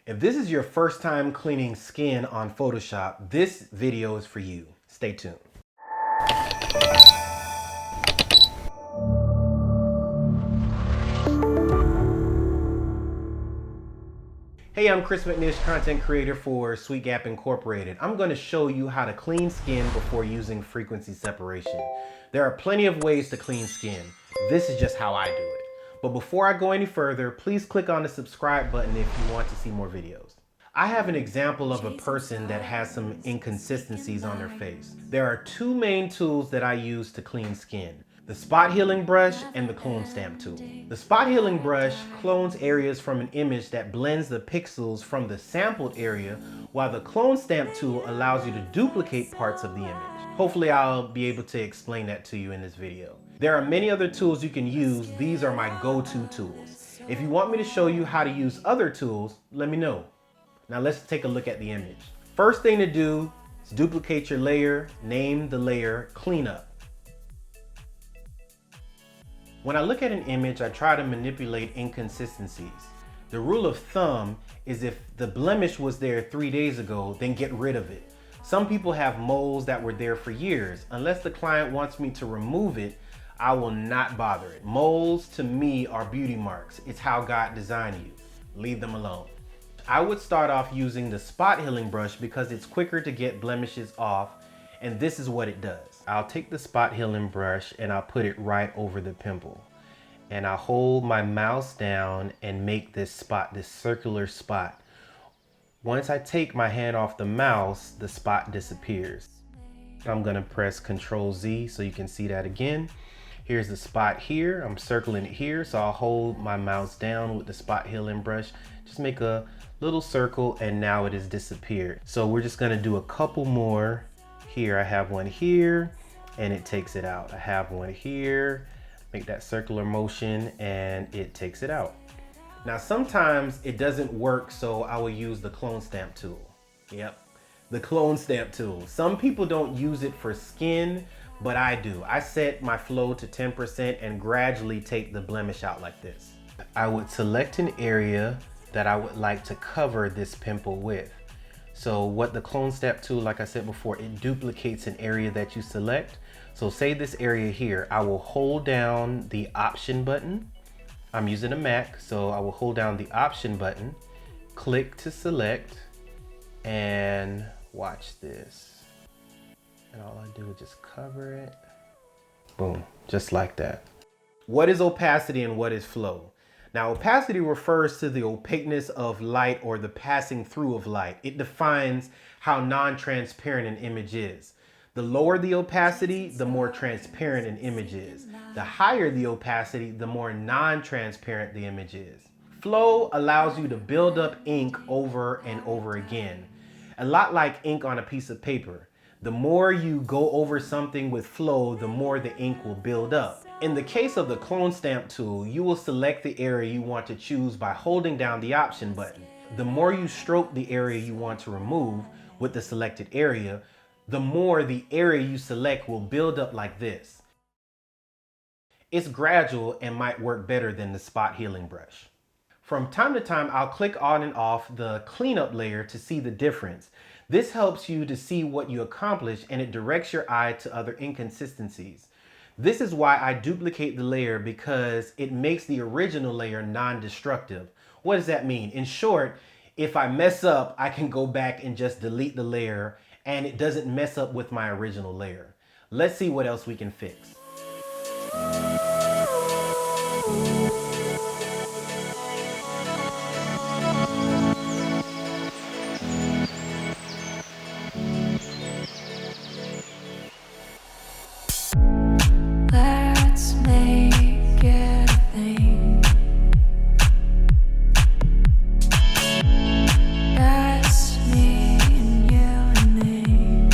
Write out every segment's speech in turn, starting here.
If this is your first time cleaning skin on Photoshop, this video is for you. Stay tuned. Hey, I'm Chris McNish, content creator for Sweet Gap Incorporated. I'm going to show you how to clean skin before using frequency separation. There are plenty of ways to clean skin. This is just how I do it. But before I go any further, please click on the subscribe button if you want to see more videos. I have an example of a person that has some inconsistencies on their face. There are two main tools that I use to clean skin: the spot healing brush and the clone stamp tool. The spot healing brush clones areas from an image that blends the pixels from the sampled area, while the clone stamp tool allows you to duplicate parts of the image. Hopefully I'll be able to explain that to you in this video. There are many other tools you can use. These are my go-to tools. If you want me to show you how to use other tools, let me know. Now let's take a look at the image. First thing to do is duplicate your layer, name the layer Cleanup. When I look at an image, I try to manipulate inconsistencies. The rule of thumb is if the blemish was there 3 days ago, then get rid of it. Some people have moles that were there for years. Unless the client wants me to remove it, I will not bother it. Moles to me are beauty marks. It's how God designed you. Leave them alone. I would start off using the spot healing brush because it's quicker to get blemishes off, and this is what it does. I'll take the spot healing brush and I'll put it right over the pimple. And I'll hold my mouse down and make this spot, this circular spot. Once I take my hand off the mouse, the spot disappears. I'm gonna press Ctrl Z so you can see that again. Here's the spot here. I'm circling it here, so I'll hold my mouse down with the spot healing brush. Just make a little circle and now it has disappeared. So we're just gonna do a couple more here. I have one here and it takes it out. I have one here, make that circular motion and it takes it out. Now sometimes it doesn't work, so I will use the clone stamp tool. Yep, the clone stamp tool. Some people don't use it for skin, but I do. I set my flow to 10% and gradually take the blemish out like this. I would select an area that I would like to cover this pimple with. So what the clone stamp tool, like I said before, it duplicates an area that you select. So say this area here, I will hold down the option button. I'm using a Mac, so I will hold down the option button, click to select, and watch this. And all I do is just cover it. Boom, just like that. What is opacity and what is flow? Now, opacity refers to the opaqueness of light or the passing through of light. It defines how non-transparent an image is. The lower the opacity, the more transparent an image is. The higher the opacity, the more non-transparent the image is. Flow allows you to build up ink over and over again. A lot like ink on a piece of paper. The more you go over something with flow, the more the ink will build up. In the case of the clone stamp tool, you will select the area you want to choose by holding down the option button. The more you stroke the area you want to remove with the selected area, the more the area you select will build up like this. It's gradual and might work better than the spot healing brush. From time to time, I'll click on and off the cleanup layer to see the difference. This helps you to see what you accomplished and it directs your eye to other inconsistencies. This is why I duplicate the layer, because it makes the original layer non-destructive. What does that mean? In short, if I mess up, I can go back and just delete the layer and it doesn't mess up with my original layer. Let's see what else we can fix. Let's make it a thing. Just me and you and me.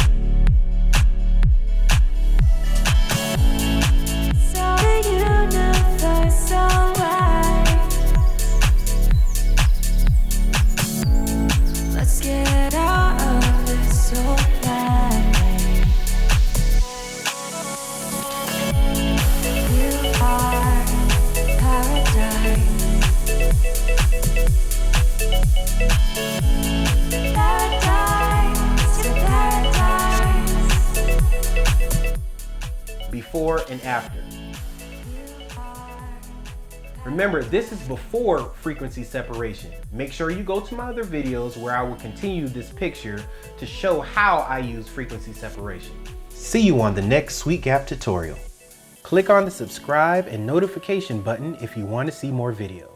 Before and after. Remember, this is before frequency separation. Make sure you go to my other videos where I will continue this picture to show how I use frequency separation. See you on the next Sweet Gap tutorial. Click on the subscribe and notification button if you want to see more videos.